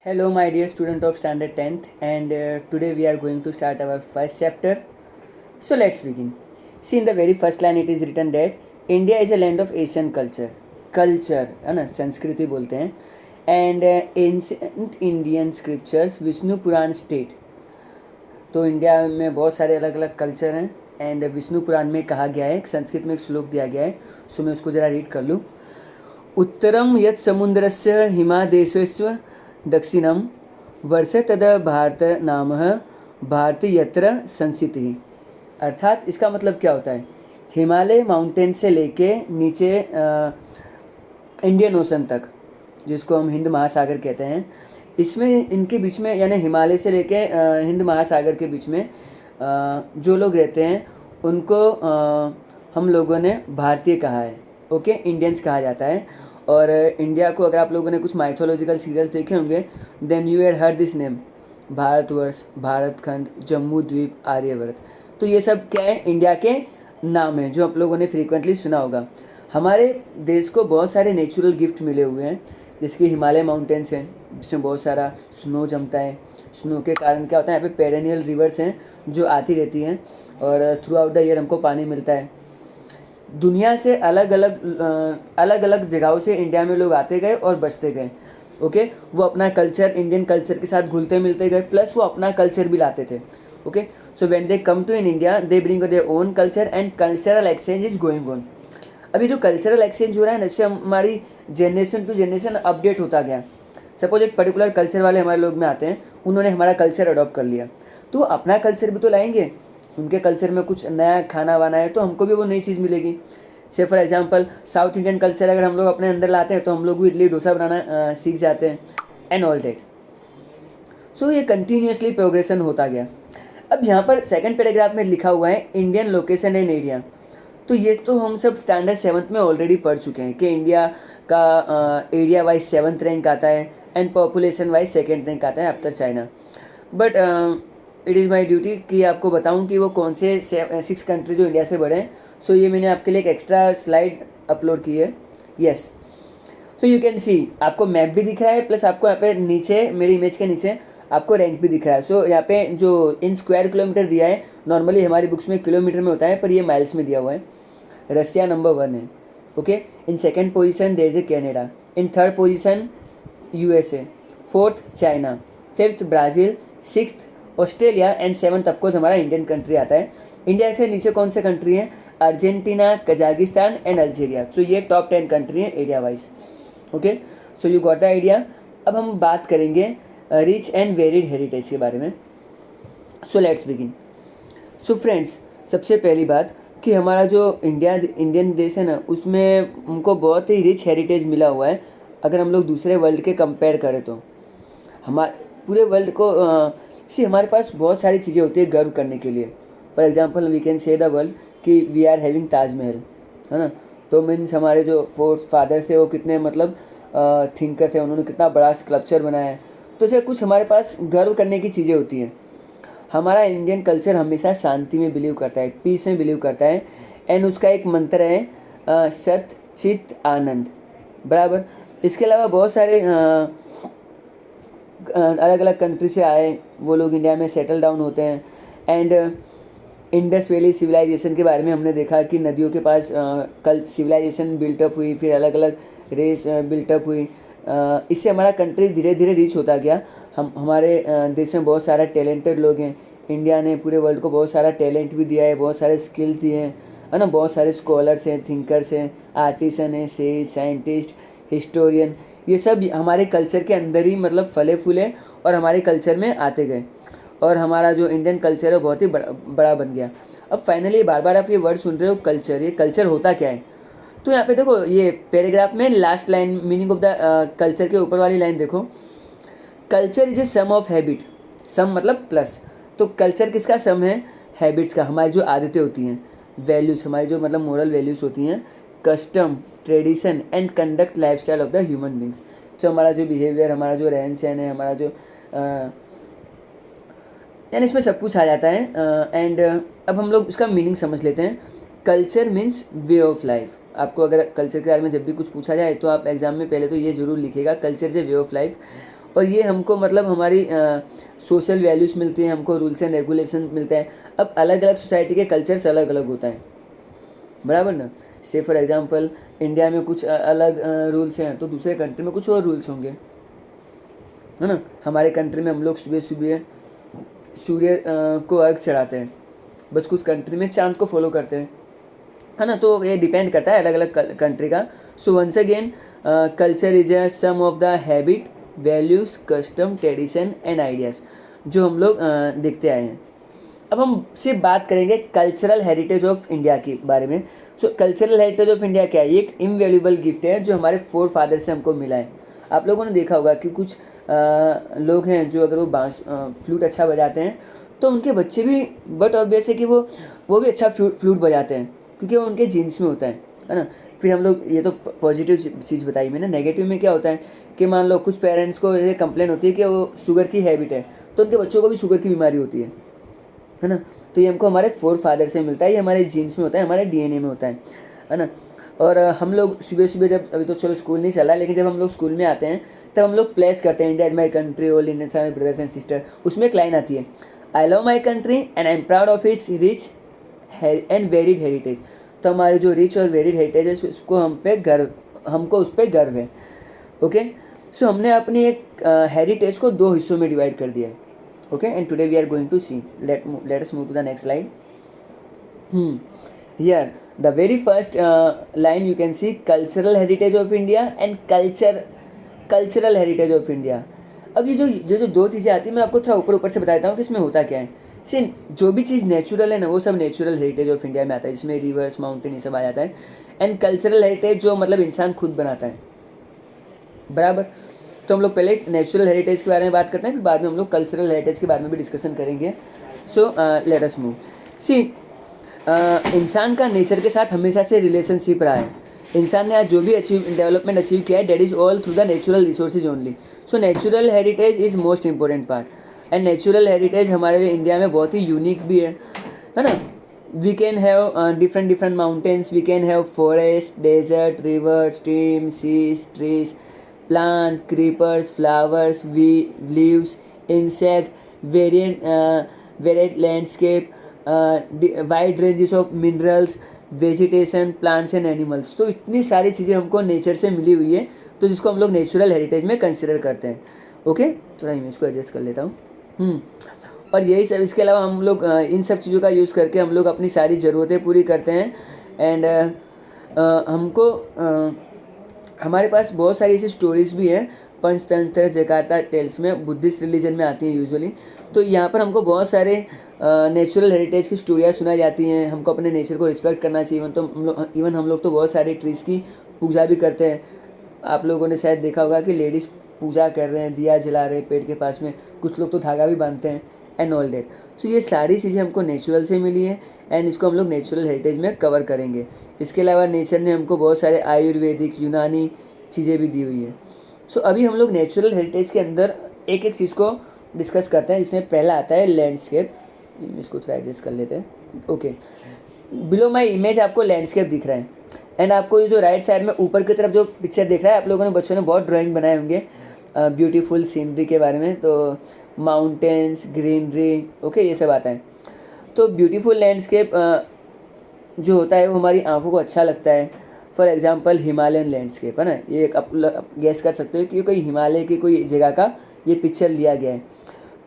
Hello, my dear student of standard 10th, and today we are going to start our first chapter. So let's begin. See, in the very first line, it is written that India is a land of Asian culture. Culture है ना, संस्कृति बोलते हैं. And ancient Indian scriptures, Vishnu Purana state. तो India में बहुत सारे अलग अलग कल्चर हैं. एंड विष्णु पुराण में कहा गया है, संस्कृत में एक श्लोक दिया गया है. सो मैं उसको ज़रा रीड कर लूँ. उत्तरम यत् समुद्रस्य हिमादेशस्व दक्षिणम वर्ष तद भारत नाम भारत यत्र संस्थिति. अर्थात इसका मतलब क्या होता है, हिमालय माउंटेन से लेके नीचे इंडियन ओशन तक, जिसको हम हिंद महासागर कहते हैं, इसमें इनके बीच में यानी हिमालय से लेके हिंद महासागर के बीच में जो लोग रहते हैं उनको हम लोगों ने भारतीय कहा है. ओके, इंडियंस कहा जाता है. और इंडिया को अगर आप लोगों ने कुछ माइथोलॉजिकल सीरियल्स देखे होंगे, then you had heard this name, Bharatvarsh, Bharatkhand, Jambu Dwip, Aryavarta. तो ये सब क्या है, इंडिया के नाम हैं जो आप लोगों ने फ्रीक्वेंटली सुना होगा. हमारे देश को बहुत सारे नेचुरल गिफ्ट मिले हुए हैं, जैसे कि हिमालय माउंटेन्स हैं जिसमें बहुत सारा स्नो जमता है. स्नो के कारण क्या होता है, यहाँ पे पेरेनियल रिवर्स हैं जो आती रहती हैं और थ्रू आउट द ईयर हमको पानी मिलता है. दुनिया से अलग अलग जगहों से इंडिया में लोग आते गए और बसते गए. ओके, वो अपना कल्चर इंडियन कल्चर के साथ घुलते मिलते गए, प्लस वो अपना कल्चर भी लाते थे. Okay, so when they come to in India they bring their own culture and cultural exchange is going on. अभी जो कल्चरल एक्सचेंज हो रहा है ना, इससे हमारी जनरेशन टू जनरेशन अपडेट होता गया. सपोज एक पर्टिकुलर कल्चर वाले हमारे लोग में आते हैं, उन्होंने हमारा कल्चर अडॉप्ट कर लिया, तो अपना कल्चर भी तो लाएंगे. उनके कल्चर में कुछ नया खाना वाना है तो हमको भी वो नई चीज़ मिलेगी. से for example south Indian culture अगर हम लोग अपने अंदर लाते हैं तो हम लोग भी इडली डोसा बनाना सीख जाते हैं एंड ऑल डेट. सो ये कंटिन्यूसली प्रोग्रेशन होता गया. अब यहाँ पर सेकंड पैराग्राफ में लिखा हुआ है इंडियन लोकेशन एंड एरिया. तो ये तो हम सब स्टैंडर्ड 7th में ऑलरेडी पढ़ चुके हैं कि इंडिया का एरिया वाइज 7th रैंक आता है and population wise 2nd rank आता है after China. But it is my duty कि आपको बताऊं कि वो कौन से 6 कंट्री जो इंडिया से बड़े हैं. सो ये मैंने आपके लिए एक एक्स्ट्रा स्लाइड अपलोड की है. यस, सो यू कैन सी, आपको मैप भी दिख रहा है, प्लस आपको यहाँ पे नीचे मेरी इमेज के नीचे आपको रैंक भी दिख रहा है. सो यहाँ पे जो इन स्क्वायर किलोमीटर दिया है, नॉर्मली हमारी बुक्स में किलोमीटर में होता है, पर ये माइल्स में दिया हुआ है. रसिया नंबर 1 है. Okay, in second position there is a Canada, in third position USA, 4th China, 5th Brazil, 6th Australia and 7th of course हमारा इंडियन कंट्री आता है. इंडिया से नीचे कौन से कंट्री हैं, Argentina, Kazakhstan and Algeria. So ये टॉप 10 कंट्री हैं area wise. Okay, so you got the idea. अब हम बात करेंगे रिच एंड वेरिड हेरिटेज के बारे में. So let's begin. So friends, सबसे पहली बात कि हमारा जो इंडियन देश है ना, उसमें हमको बहुत ही रिच हेरिटेज मिला हुआ है. अगर हम लोग दूसरे वर्ल्ड के कंपेयर करें तो हमारे पूरे वर्ल्ड को हमारे पास बहुत सारी चीज़ें होती है गर्व करने के लिए. For example we can say the world कि वी आर हैविंग ताजमहल, है ना. तो मीन्स हमारे जो फोर्थ फादर थे वो कितने मतलब थिंकर थे, उन्होंने कितना बड़ा स्कल्पचर बनाया है. तो ऐसे कुछ हमारे पास गर्व करने की चीज़ें होती हैं. हमारा इंडियन कल्चर हमेशा शांति में बिलीव करता है, पीस में बिलीव करता है. एंड उसका एक मंत्र है सत चित आनंद, बराबर. इसके अलावा बहुत सारे अलग अलग कंट्री से आए वो लोग इंडिया में सेटल डाउन होते हैं. एंड इंडस वैली सिविलाइजेशन के बारे में हमने देखा कि नदियों के पास कल सिविलाइजेशन बिल्टअप हुई, फिर अलग अलग रेस बिल्टअप हुई. इससे हमारा कंट्री धीरे धीरे रिच होता गया. हमारे देश में बहुत सारा टैलेंटेड लोग हैं. इंडिया ने पूरे वर्ल्ड को बहुत सारा टैलेंट भी दिया है, बहुत सारे स्किल दिए हैं, है ना. बहुत सारे स्कॉलर्स हैं, थिंकर्स हैं, आर्टिसन हैं, सेज, साइंटिस्ट, हिस्टोरियन. ये सब हमारे कल्चर के अंदर ही मतलब फले फूले और हमारे कल्चर में आते गए और हमारा जो इंडियन कल्चर है बहुत ही बड़ा बन गया. अब फाइनली बार बार आप ये वर्ड सुन रहे हो कल्चर. ये कल्चर होता क्या है, तो यहाँ पे देखो ये पैराग्राफ में last line meaning of the culture के ऊपर वाली लाइन देखो. Culture is a sum of habit. Sum मतलब प्लस. तो कल्चर किसका सम है, हैबिट्स का. हमारी जो आदतें होती हैं, वैल्यूज़, हमारी जो मतलब मोरल वैल्यूज़ होती हैं, custom, tradition and conduct lifestyle of the human beings. तो हमारा जो बिहेवियर, हमारा जो रहन सहन है, हमारा जो यानी इसमें सब कुछ आ जाता है. एंड अब हम लोग उसका मीनिंग समझ लेते हैं. Culture means way of life. आपको अगर कल्चर के बारे में जब भी कुछ पूछा जाए तो आप एग्जाम में पहले तो ये ज़रूर लिखिएगा, culture is A way of life. और ये हमको मतलब हमारी सोशल वैल्यूज़ मिलती हैं, हमको रूल्स एंड रेगुलेशन मिलता है। अब अलग अलग सोसाइटी के कल्चर्स अलग अलग होता है, बराबर ना। से फॉर एग्जांपल इंडिया में कुछ अलग रूल्स हैं तो दूसरे कंट्री में कुछ और रूल्स होंगे, है ना। हमारे कंट्री में हम लोग सुबह सुबह सूर्य को अर्घ चढ़ाते हैं, बस कुछ कंट्री में चांद को फॉलो करते हैं, है ना। तो ये डिपेंड करता है अलग अलग कंट्री का। So once again culture is a sum of the habit, values, custom, tradition and ideas जो हम लोग देखते आए हैं। अब हम सिर्फ बात करेंगे कल्चरल हेरिटेज ऑफ इंडिया के बारे में। सो कल्चरल हेरिटेज ऑफ इंडिया क्या है? ये एक इनवैल्यूएबल गिफ्ट है जो हमारे फोर फादर से हमको मिला है। आप लोगों ने देखा होगा कि कुछ लोग हैं जो अगर वो फ्लूट अच्छा बजाते हैं तो उनके बच्चे भी, बट ऑब्वियस है कि वो भी अच्छा फ्लूट बजाते हैं क्योंकि वो उनके जीन्स में होता है ना। फिर हम लोग, ये तो पॉजिटिव चीज़ बताई मैंने। नेगेटिव में क्या होता है कि मान लो कुछ पेरेंट्स को ये कंप्लेन होती है कि वो शुगर की हैबिट है, तो उनके बच्चों को भी शुगर की बीमारी होती है ना। तो ये हमको हमारे फोर फादर से मिलता है, ये हमारे जीन्स में होता है, हमारे डीएनए में होता है ना। और हम लोग सुबह सुबह जब, अभी तो चलो स्कूल नहीं चला, लेकिन जब हम लोग स्कूल में आते हैं तब हम लोग प्लेस करते हैं India is my country, all Indians are my brothers and sister. उसमें एक लाइन आती है, I love my country and I am proud of its rich and varied heritage. तो हमारे जो रिच और वेरिड हेरिटेज है उसको हमको उस पर गर्व है। ओके, सो हमने अपनी एक हेरिटेज को दो हिस्सों में डिवाइड कर दिया है। Okay, and today we are going to see, let us move to the next slide. Here the very first line you can see cultural heritage of India and cultural heritage of India। अब ये जो दो चीज़ें आती हैं मैं आपको थोड़ा ऊपर से बता देता हूँ कि इसमें होता क्या है। सी, जो भी चीज़ नेचुरल है ना वो सब नेचुरल हेरिटेज ऑफ इंडिया में आता है, जिसमें रिवर्स, माउंटेन ये सब आ जाता है। एंड कल्चरल हेरिटेज जो मतलब इंसान खुद बनाता है, बराबर। तो हम लोग पहले नेचुरल हेरिटेज के बारे में बात करते हैं, फिर बाद में हम लोग कल्चरल हेरिटेज के बारे में भी डिस्कशन करेंगे। So let us move. सी, इंसान का नेचर के साथ हमेशा से रिलेशनशिप रहा है। इंसान ने आज जो भी डेवलपमेंट अचीव किया है, that is all through the natural resources only. So natural heritage is most important part. And natural heritage हमारे लिए इंडिया में बहुत ही यूनिक भी है ना। We can have different mountains, we can have forest, desert, river, stream, seas, trees, plant, creepers, flowers, leaves, insect, varied landscape, wide ranges of minerals, vegetation, plants and animals. तो इतनी सारी चीज़ें हमको नेचर से मिली हुई है, तो जिसको हम लोग नेचुरल हेरिटेज में कंसिडर करते हैं। ओके, थोड़ा इमेज को एडजस्ट कर लेता हूँ। और यही सब, इसके अलावा हम लोग इन सब चीज़ों का यूज़ करके हम लोग अपनी सारी ज़रूरतें पूरी करते हैं। एंड हमारे पास बहुत सारी ऐसी स्टोरीज़ भी हैं, पंचतंत्र, जकार्ता टेल्स में, बुद्धिस्ट रिलीजन में आती हैं यूजुअली। तो यहाँ पर हमको बहुत सारे नेचुरल हेरिटेज की स्टोरियाँ सुनाई जाती हैं। हमको अपने नेचर को रिस्पेक्ट करना चाहिए। इवन हम लोग तो बहुत सारे ट्रीज़ की पूजा भी करते हैं। आप लोगों ने शायद देखा होगा कि लेडीज़ पूजा कर रहे हैं, दिया जला रहे हैं पेड़ के पास में, कुछ लोग तो धागा भी बांधते हैं एंड ऑल डेट। तो ये सारी चीज़ें हमको नेचुरल से मिली है एंड इसको हम लोग नेचुरल हेरिटेज में कवर करेंगे। इसके अलावा नेचर ने हमको बहुत सारे आयुर्वेदिक, यूनानी चीज़ें भी दी हुई है। सो अभी हम लोग नेचुरल हेरिटेज के अंदर एक एक चीज़ को डिस्कस करते हैं, जिसमें पहला आता है लैंडस्केप। इसको थोड़ा एडजस्ट कर लेते हैं। ओके, बिलो माई इमेज आपको लैंडस्केप दिख रहा है एंड आपको जो राइट साइड में ऊपर की तरफ जो पिक्चर दिख रहा है, आप लोगों ने, बच्चों ने बहुत ड्राइंग बनाए होंगे ब्यूटीफुल सीनरी के बारे में। तो माउंटेन्स, ग्रीनरी, ओके, ये सब आता है। तो ब्यूटीफुल लैंडस्केप जो होता है वो हमारी आंखों को अच्छा लगता है। फॉर एग्जांपल हिमालयन लैंडस्केप, है ना। ये आप गेस कर सकते हो कि कोई हिमालय की कोई जगह का ये पिक्चर लिया गया है।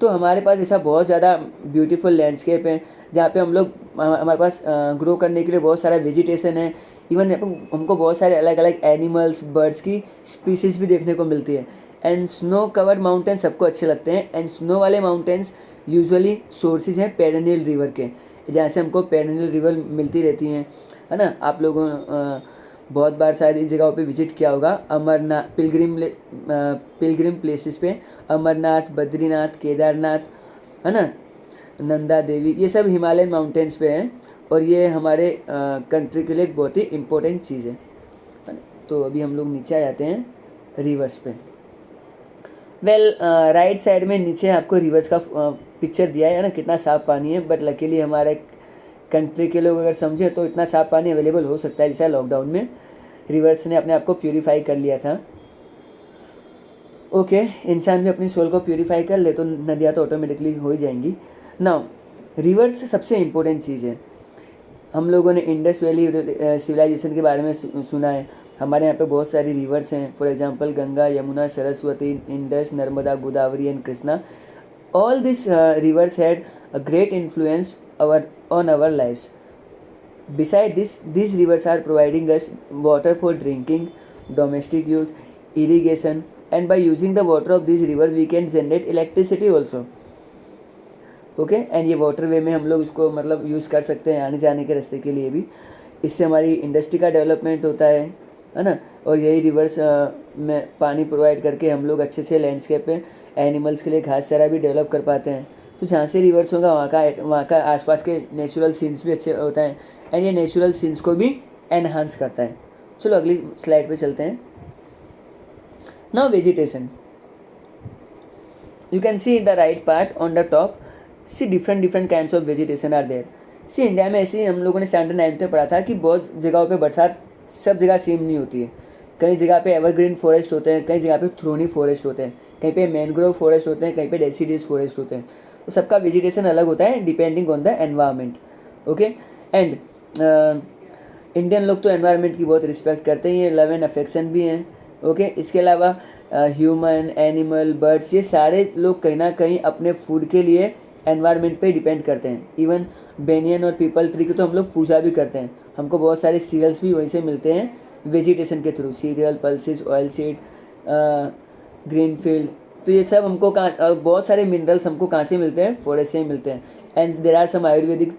तो हमारे पास ऐसा बहुत ज़्यादा ब्यूटीफुल लैंडस्केप है जहाँ पे हम लोग, हमारे पास ग्रो करने के लिए बहुत सारा वेजिटेशन है। इवन हमको बहुत सारे अलग अलग एनिमल्स, बर्ड्स की स्पीसीज भी देखने को मिलती है। एंड स्नो कवर्ड माउंटेन सबको अच्छे लगते हैं। एंड स्नो वाले माउंटेन्स यूजुअली सोर्सेज हैं पेरेनियल रिवर के, जहाँ से हमको पेरेनियल रिवर मिलती रहती हैं, है ना। आप लोगों बहुत बार शायद इस जगहों पे विजिट किया होगा। अमरनाथ, पिलग्रिम प्लेसेस पे अमरनाथ, बद्रीनाथ, केदारनाथ, है ना, नंदा देवी, ये सब हिमालयन माउंटेन्स पे हैं और ये हमारे कंट्री के लिए एक बहुत ही इम्पोर्टेंट चीज़ है। तो अभी हम लोग नीचे आ जाते हैं रिवर्स पे। राइट साइड में नीचे आपको रिवर्स का पिक्चर दिया है ना, कितना साफ़ पानी है। बट लकीली हमारे कंट्री के लोग अगर समझे तो इतना साफ़ पानी अवेलेबल हो सकता है, जैसा लॉकडाउन में रिवर्स ने अपने आप को प्यूरीफाई कर लिया था। ओके, इंसान भी अपनी सोल को प्यूरीफाई कर ले तो नदियाँ तो ऑटोमेटिकली हो ही जाएंगी। नाउ रिवर्स सबसे इम्पोर्टेंट चीज़ है। हम लोगों ने इंडस वैली सिविलाइजेशन के बारे में सुना है। हमारे यहाँ पे बहुत सारी रिवर्स हैं, for example Ganga, Yamuna, Saraswati, Indus, Narmada, Godavari and Krishna. All this rivers had a great influence on our lives. Beside this, these rivers are providing us water for drinking, domestic use, irrigation, and by using the water of this river we can generate electricity also. Okay and ये water way में हम लोग इसको मतलब use कर सकते हैं आने जाने के रास्ते के लिए भी। इससे हमारी इंडस्ट्री का डेवलपमेंट होता है ना। और यही रिवर्स में पानी प्रोवाइड करके हम लोग अच्छे से लैंडस्केप पे एनिमल्स के लिए घास चारा भी डेवलप कर पाते हैं। तो जहाँ से रिवर्स होगा वहाँ का आसपास के नेचुरल सीन्स भी अच्छे होता है एंड ये नेचुरल सीन्स को भी एनहांस करता है। चलो अगली स्लाइड पे चलते हैं। Now vegetation, you can see in the right part on the top, see different kinds of vegetation are there. See India में ऐसे ही हम लोगों ने स्टैंडर्ड 9th में पढ़ा था कि बहुत जगहों पे बरसात सब जगह सेम नहीं होती है। कई जगह पे एवरग्रीन फॉरेस्ट होते हैं, कई जगह पे थ्रोनी फॉरेस्ट होते हैं, कहीं पे मैनग्रोव फॉरेस्ट होते हैं, कहीं पे डेसिडियस फॉरेस्ट होते हैं। तो सबका वेजिटेशन अलग होता है depending on the environment. Okay and Indian लोग तो एनवायरनमेंट की बहुत रिस्पेक्ट करते हैं, लव एंड अफेक्शन भी हैं। ओके इसके अलावा ह्यूमन, एनिमल, बर्ड्स, ये सारे लोग कहीं ना कहीं अपने फूड के लिए एनवायरनमेंट पे डिपेंड करते हैं। इवन बेनियन और पीपल ट्री की तो हम लोग पूजा भी करते हैं। हमको बहुत सारे सीरियल्स भी वहीं से मिलते हैं वेजिटेशन के through, serial, pulses, oil seed, green field. तो ये सब हमको बहुत सारे मिनरल्स हमको कहाँ से मिलते हैं, फॉरेस्ट से ही मिलते हैं। And there are some ayurvedic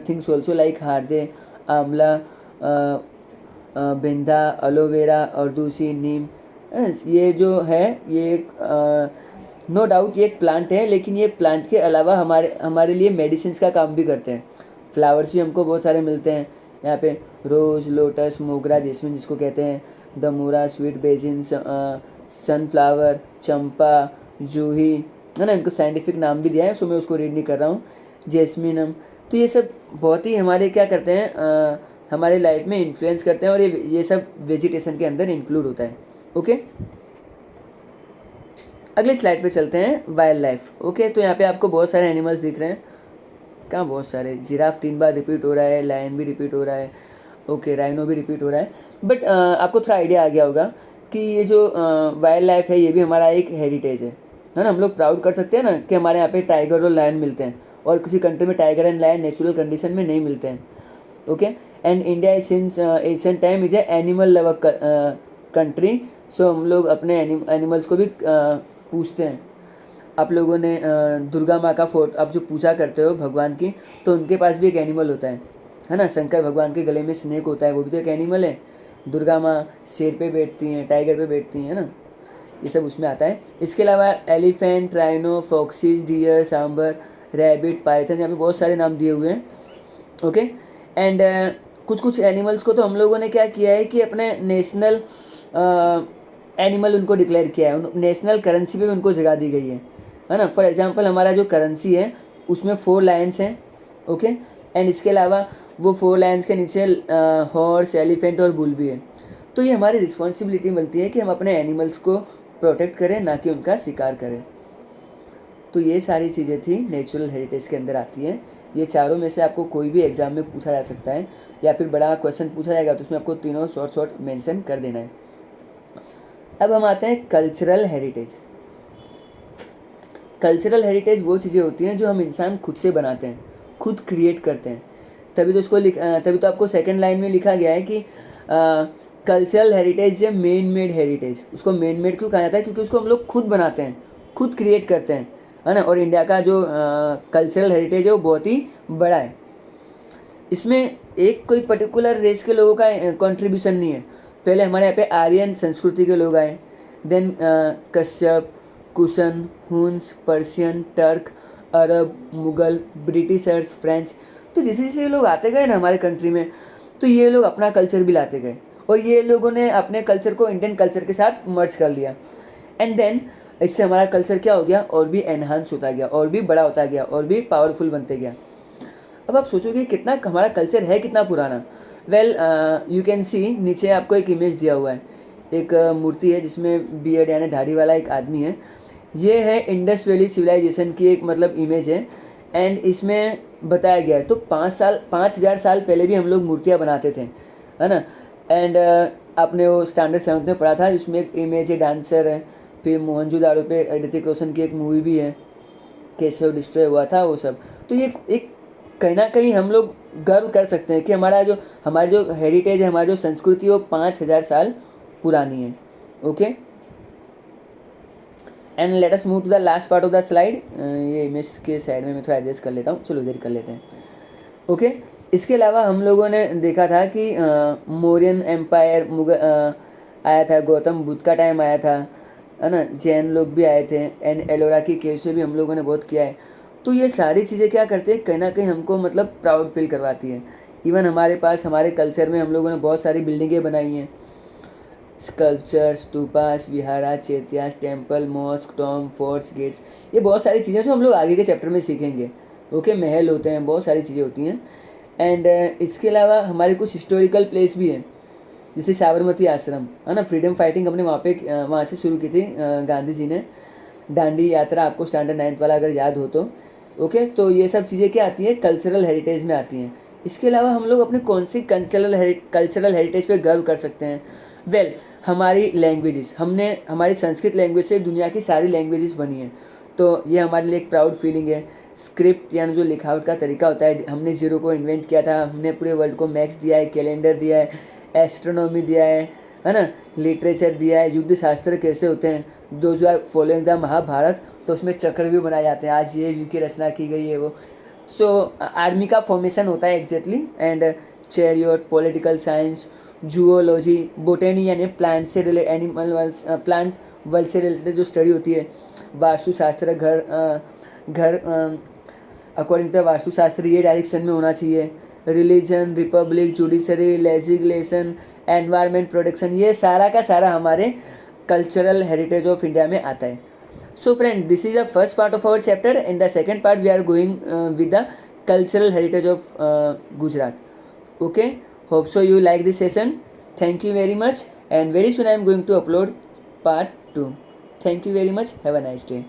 things also like harad, amla, बिंदा, एलोवेरा, अर्दूसी, नीम। ये जो है ये एक नो डाउट ये एक प्लांट है, लेकिन ये प्लांट के अलावा हमारे लिए मेडिसिन का काम भी करते हैं। फ्लावर्स भी हमको बहुत सारे मिलते हैं यहाँ पे, रोज़, लोटस, मोगरा, जेस्मिन जिसको कहते हैं, दमोरा, स्वीट बेजिन, सनफ्लावर, चंपा, जूही, है ना। इनको साइंटिफिक नाम भी दिया है, सो मैं उसको रीड नहीं कर रहा हूँ, जेस्मिनम। तो ये सब बहुत ही हमारे क्या करते हैं, हमारे लाइफ में इन्फ्लुएंस करते हैं और ये सब वेजिटेशन के अंदर इंक्लूड होता है। ओके अगली स्लाइड पे चलते हैं, वाइल्ड लाइफ। ओके तो यहाँ पे आपको बहुत सारे एनिमल्स दिख रहे हैं, कहाँ बहुत सारे, जिराफ 3 बार रिपीट हो रहा है, लायन भी रिपीट हो रहा है, ओके राइनो भी रिपीट हो रहा है। बट आपको थोड़ा आइडिया आ गया होगा कि ये जो वाइल्ड लाइफ है ये भी हमारा एक हेरिटेज है ना। हम लोग प्राउड कर सकते हैं ना कि हमारे यहाँ पे टाइगर और लायन मिलते हैं, और किसी कंट्री में tiger and lion natural condition में नहीं मिलते हैं। Okay and India since ancient time is a animal lover country. So हम लोग अपने एनिमल्स को भी पूछते हैं। आप लोगों ने दुर्गा माँ का फोटो, आप जो पूजा करते हो भगवान की, तो उनके पास भी एक एनिमल होता है ना। शंकर भगवान के गले में स्नेक होता है, वो भी तो एक एनिमल है। दुर्गा माँ शेर पे बैठती हैं, टाइगर पे बैठती हैं, है ना। ये सब उसमें आता है। इसके अलावा elephant, rhino, foxes, deer, sambar, rabbit, python, यहाँ पे बहुत सारे नाम दिए हुए हैं। ओके एंड कुछ एनिमल्स को तो हम लोगों ने क्या किया है कि अपने नेशनल एनिमल उनको डिक्लेयर किया है, नेशनल करेंसी पे भी उनको जगह दी गई है ना। फॉर एग्जांपल हमारा जो करेंसी है उसमें 4 लायंस हैं। ओके एंड इसके अलावा वो 4 लायंस के नीचे हॉर्स, एलिफेंट और बुल भी है। तो ये हमारी रिस्पॉन्सिबिलिटी बनती है कि हम अपने एनिमल्स को प्रोटेक्ट करें, ना कि उनका शिकार करें। तो ये सारी चीज़ें थी नेचुरल हेरिटेज के अंदर आती हैं। ये चारों में से आपको कोई भी एग्जाम में पूछा जा सकता है, या फिर बड़ा क्वेश्चन पूछा जाएगा तो उसमें आपको तीनों शॉर्ट मेंशन कर देना है। अब हम आते हैं कल्चरल हेरिटेज। कल्चरल हेरिटेज वो चीज़ें होती हैं जो हम इंसान खुद से बनाते हैं, खुद क्रिएट करते हैं। तभी तो आपको सेकंड लाइन में लिखा गया है कि कल्चरल हेरिटेज है मेन मेड हेरिटेज। उसको मेन मेड क्यों कहा जाता है, क्योंकि उसको हम लोग खुद बनाते हैं, खुद क्रिएट करते हैं, है ना। और इंडिया का जो कल्चरल हेरिटेज है वो बहुत ही बड़ा है। इसमें एक कोई पर्टिकुलर रेस के लोगों का कंट्रीब्यूशन नहीं है। पहले हमारे यहाँ पे आर्यन संस्कृति के लोग आए, then Kashyap, Kushan, Huns, Persian, Turk, Arab, Mughal, Britishers, French. तो जैसे जैसे ये लोग आते गए ना हमारे कंट्री में, तो ये लोग अपना कल्चर भी लाते गए, और ये लोगों ने अपने कल्चर को इंडियन कल्चर के साथ मर्ज कर लिया। एंड देन इससे हमारा कल्चर क्या हो गया, और भी एनहांस होता गया, और भी बड़ा होता गया, और भी पावरफुल बनते गया। अब आप सोचोगे कितना हमारा कल्चर है कितना पुराना। वेल यू कैन सी, नीचे आपको एक इमेज दिया हुआ है। एक मूर्ति है जिसमें बियर्ड यानी दाढ़ी वाला एक आदमी है। ये है इंडस वैली सिविलाइजेशन की एक मतलब इमेज है। एंड इसमें बताया गया है तो 5,000 साल पहले भी हम लोग मूर्तियाँ बनाते थे, है ना। एंड आपने वो स्टैंडर्ड 7th में पढ़ा था, इसमें एक इमेज है, डांसर है, फिर मोहनजोदाड़ो पे ऋतिक रोशन की एक मूवी भी है, कैसे वो डिस्ट्रॉय हुआ था वो सब। तो ये एक कहीं ना कहीं हम लोग गर्व कर सकते हैं कि हमारी जो हेरिटेज है, हमारी जो संस्कृति है वो 5,000 साल पुरानी है। Okay, and let us move to the last part of the slide. ये इमेज के साइड में मैं थोड़ा एडजस्ट कर लेता हूँ, चलो इधर कर लेते हैं। ओके, इसके अलावा हम लोगों ने देखा था कि मौर्यन एम्पायर आया था, गौतम बुद्ध का टाइम आया था, है ना, जैन लोग भी आए थे, एंड एलोरा की केव से भी हम लोगों ने बहुत किया है। तो ये सारी चीज़ें क्या करते हैं, कहीं ना कहीं हमको मतलब प्राउड फील करवाती है। इवन हमारे पास हमारे कल्चर में हम लोगों ने बहुत सारी बिल्डिंगें बनाई हैं, sculpture, stupas, vihara, chaityas, temple, mosque, tomb, forts, gates, ये बहुत सारी चीज़ें जो हम लोग आगे के चैप्टर में सीखेंगे। ओके, महल होते हैं, बहुत सारी चीज़ें होती हैं। एंड इसके अलावा हमारे कुछ हिस्टोरिकल प्लेस भी हैं, जैसे साबरमती आश्रम, है ना, फ्रीडम फाइटिंग हमने वहाँ से शुरू की थी, गांधी जी ने। दांडी यात्रा आपको स्टैंडर्ड 9th वाला अगर याद हो तो। ओके, तो ये सब चीज़ें क्या आती हैं, कल्चरल हेरिटेज में आती हैं। इसके अलावा हम लोग अपने कौन सी कल्चरल हेरिटेज पे गर्व कर सकते हैं? वेल, हमारी लैंग्वेजेस, हमने हमारी संस्कृत लैंग्वेज से दुनिया की सारी लैंग्वेजेस बनी हैं, तो ये हमारे लिए एक प्राउड फीलिंग है। स्क्रिप्ट यानी जो लिखावट का तरीका होता है, हमने जीरो को इन्वेंट किया था, हमने पूरे वर्ल्ड को मैथ्स दिया है, कैलेंडर दिया है, एस्ट्रोनॉमी दिया है ना, लिटरेचर दिया है, युद्ध शास्त्र कैसे होते हैं, दो जो आर फॉलोइंग द महाभारत, तो उसमें चक्रव्यूह बनाए जाते हैं, आज ये व्यू की रचना की गई है वो। सो आर्मी का फॉर्मेशन होता है exactly. And chariot, political science, zoology, botany यानी प्लांट से रिलेटेड, प्लांट वर्ल्ड से रिलेटेड जो स्टडी होती है, वास्तुशास्त्र, घर अकॉर्डिंग टू वास्तुशास्त्र ये डायरेक्शन में होना चाहिए, religion, Republic, judiciary, legislation, environment protection, ये सारा का सारा हमारे कल्चरल हेरिटेज ऑफ इंडिया में आता है। So friend, this is the first part of our chapter. In the second part we are going with the cultural heritage of Gujarat. Okay, hope so you like this session. Thank you very much, and very soon I am going to upload part 2. Thank you very much. Have a nice day.